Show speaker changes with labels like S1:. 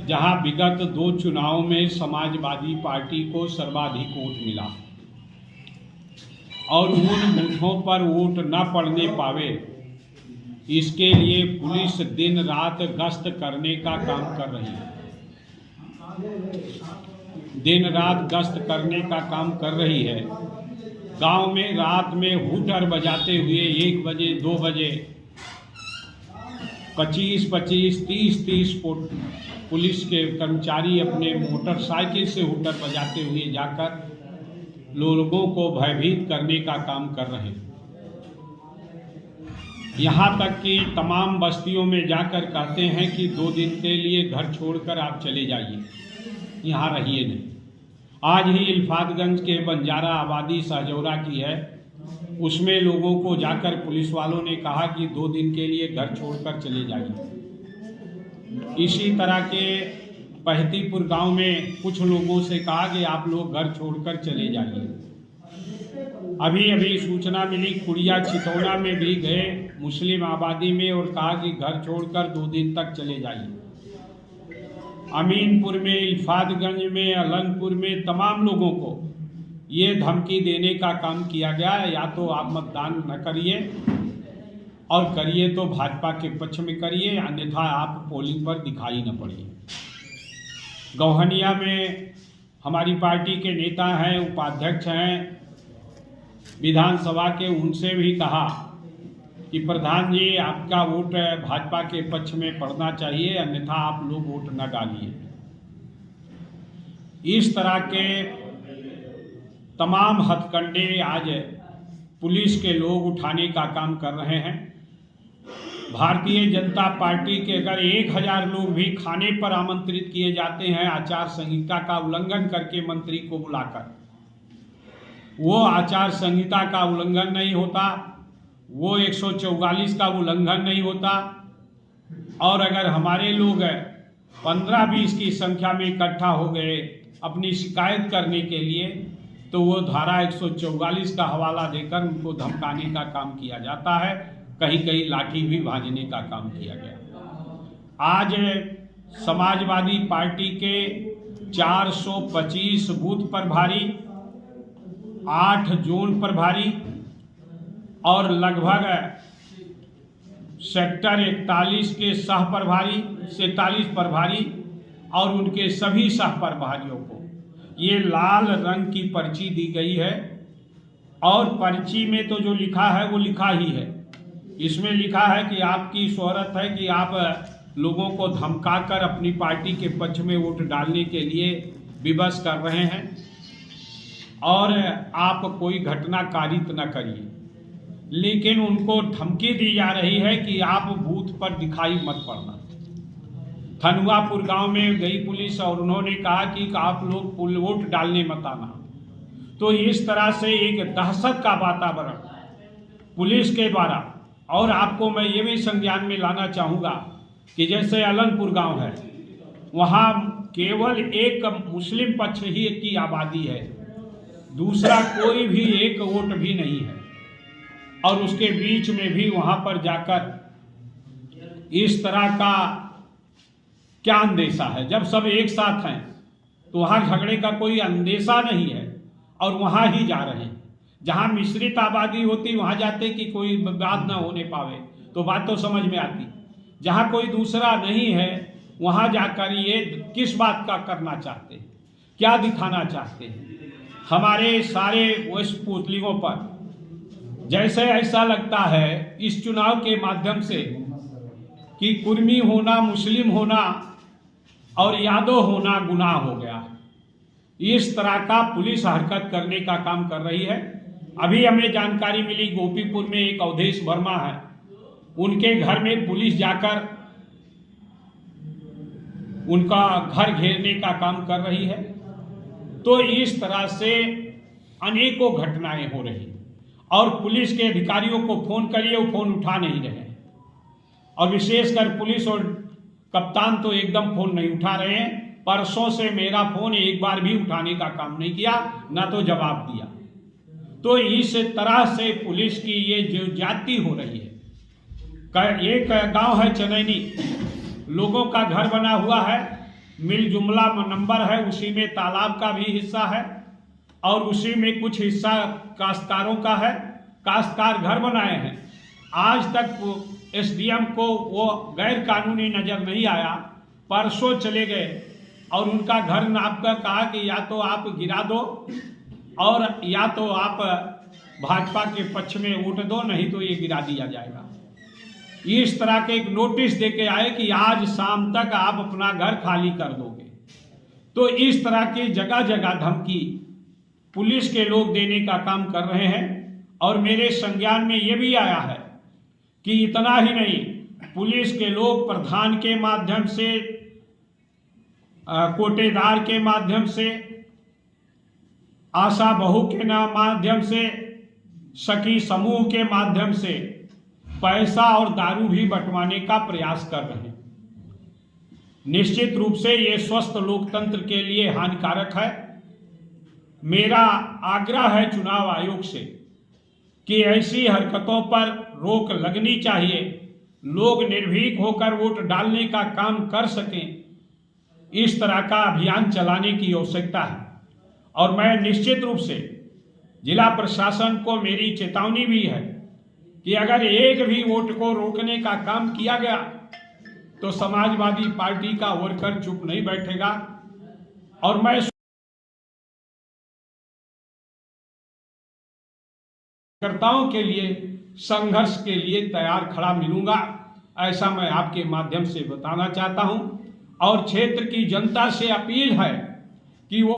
S1: जहां विगत 2 चुनाव में समाजवादी पार्टी को सर्वाधिक वोट मिला और उन बूथों पर वोट न पड़ने पावे, इसके लिए पुलिस दिन रात गश्त करने का काम कर रही है। दिन रात गश्त करने का काम कर रही है। गांव में रात में हूटर बजाते हुए 1 बजे 2 बजे 25-25, 30-30 पुलिस के कर्मचारी अपने मोटरसाइकिल से हूटर बजाते हुए जाकर लोगों को भयभीत करने का काम कर रहे हैं। यहाँ तक कि तमाम बस्तियों में जाकर कहते हैं कि 2 दिन के लिए घर छोड़कर आप चले जाइए, यहाँ रहिए नहीं। आज ही इल्फातगंज के बंजारा आबादी सहजौरा की है, उसमें लोगों को जाकर पुलिस वालों ने कहा कि 2 दिन के लिए घर छोड़कर चले जाइए। इसी तरह के पहतीपुर गांव में कुछ लोगों से कहा कि आप लोग घर छोड़कर चले जाइए। अभी अभी सूचना मिली कुड़िया चितौना में भी गए मुस्लिम आबादी में और कहा कि घर छोड़कर 2 दिन तक चले जाइए। अमीनपुर में, इल्फातगंज में, अलनपुर में तमाम लोगों को ये धमकी देने का काम किया गया, या तो आप मतदान न करिए और करिए तो भाजपा के पक्ष में करिए, अन्यथा आप पोलिंग पर दिखाई न पड़िए। गौहनिया में हमारी पार्टी के नेता हैं, उपाध्यक्ष हैं विधानसभा के, उनसे भी कहा कि प्रधान जी आपका वोट भाजपा के पक्ष में पड़ना चाहिए, अन्यथा आप लोग वोट न डालिए। इस तरह के तमाम हथकंडे आज पुलिस के लोग उठाने का काम कर रहे हैं। भारतीय जनता पार्टी के अगर 1000 लोग भी खाने पर आमंत्रित किए जाते हैं आचार संहिता का उल्लंघन करके मंत्री को बुलाकर, वो आचार संहिता का उल्लंघन नहीं होता, वो 144 का उल्लंघन नहीं होता। और अगर हमारे लोग 15-20 की संख्या में इकट्ठा हो गए अपनी शिकायत करने के लिए, तो वो धारा 144 का हवाला देकर उनको धमकाने का काम किया जाता है। कहीं कहीं लाठी भी भाजने का काम किया गया। आज समाजवादी पार्टी के 425 बूथ प्रभारी, 8 जोन प्रभारी और लगभग सेक्टर 41 के सह प्रभारी, 47 प्रभारी और उनके सभी सह प्रभारियों को ये लाल रंग की पर्ची दी गई है। और पर्ची में तो जो लिखा है वो लिखा ही है। इसमें लिखा है कि आपकी शोहरत है कि आप लोगों को धमकाकर अपनी पार्टी के पक्ष में वोट डालने के लिए विवश कर रहे हैं और आप कोई घटना कारित न करिए। लेकिन उनको धमकी दी जा रही है कि आप बूथ पर दिखाई मत पड़ना। खनुआपुर गांव में गई पुलिस और उन्होंने कहा कि आप लोग वोट डालने मत आना। तो इस तरह से एक दहशत का वातावरण पुलिस के द्वारा, और आपको मैं ये भी संज्ञान में लाना चाहूँगा कि जैसे अलनपुर गांव है, वहाँ केवल एक मुस्लिम पक्ष ही की आबादी है, दूसरा कोई भी एक वोट भी नहीं है। और उसके बीच में भी वहाँ पर जाकर इस तरह का क्या अंदेशा है? जब सब एक साथ हैं तो वहाँ झगड़े का कोई अंदेशा नहीं है और वहाँ ही जा रहे हैं। जहाँ मिश्रित आबादी होती वहाँ जाते कि कोई बात ना होने पावे तो बात तो समझ में आती। जहाँ कोई दूसरा नहीं है वहाँ जाकर ये किस बात का करना चाहते हैं, क्या दिखाना चाहते हैं? हमारे सारे वेस्ट पुतलियों पर जैसे ऐसा लगता है इस चुनाव के माध्यम से कि कुर्मी होना, मुस्लिम होना और यादव होना गुनाह हो गया है। इस तरह का पुलिस हरकत करने का काम कर रही है। अभी हमें जानकारी मिली गोपीपुर में एक अवधेश वर्मा है, उनके घर में पुलिस जाकर उनका घर घेरने का काम कर रही है। तो इस तरह से अनेकों घटनाएं हो रही और पुलिस के अधिकारियों को फोन करिए वो फोन उठा नहीं रहे, और विशेषकर पुलिस और कप्तान तो एकदम फोन नहीं उठा रहे हैं। परसों से मेरा फोन एक बार भी उठाने का काम नहीं किया, ना तो जवाब दिया। तो इस तरह से पुलिस की ये जो जाति हो रही है। एक गांव है चनैनी, लोगों का घर बना हुआ है, मिल जुमला नंबर है, उसी में तालाब का भी हिस्सा है और उसी में कुछ हिस्सा काश्तकारों का है। काश्तकार घर बनाए हैं। आज तक एसडीएम को वो गैर कानूनी नज़र नहीं आया। परसों चले गए और उनका घर नाप कर कहा कि या तो आप गिरा दो और या तो आप भाजपा के पक्ष में वोट दो, नहीं तो ये गिरा दिया जाएगा। इस तरह के एक नोटिस देके आए कि आज शाम तक आप अपना घर खाली कर दोगे। तो इस तरह की जगह जगह धमकी पुलिस के लोग देने का काम कर रहे हैं। और मेरे संज्ञान में ये भी आया है कि इतना ही नहीं, पुलिस के लोग प्रधान के माध्यम से, कोटेदार के माध्यम से, आशा बहू के माध्यम से, सखी समूह के माध्यम से पैसा और दारू भी बंटवाने का प्रयास कर रहे हैं। निश्चित रूप से ये स्वस्थ लोकतंत्र के लिए हानिकारक है। मेरा आग्रह है चुनाव आयोग से कि ऐसी हरकतों पर रोक लगनी चाहिए, लोग निर्भीक होकर वोट डालने का काम कर सकें। इस तरह का अभियान चलाने की आवश्यकता है। और मैं निश्चित रूप से जिला प्रशासन को मेरी चेतावनी भी है कि अगर एक भी वोट को रोकने का काम किया गया तो समाजवादी पार्टी का वर्कर चुप नहीं बैठेगा। और मैं कार्यकर्ताओं के लिए संघर्ष के लिए तैयार खड़ा मिलूंगा, ऐसा मैं आपके माध्यम से बताना चाहता हूं। और क्षेत्र की जनता से अपील है कि वो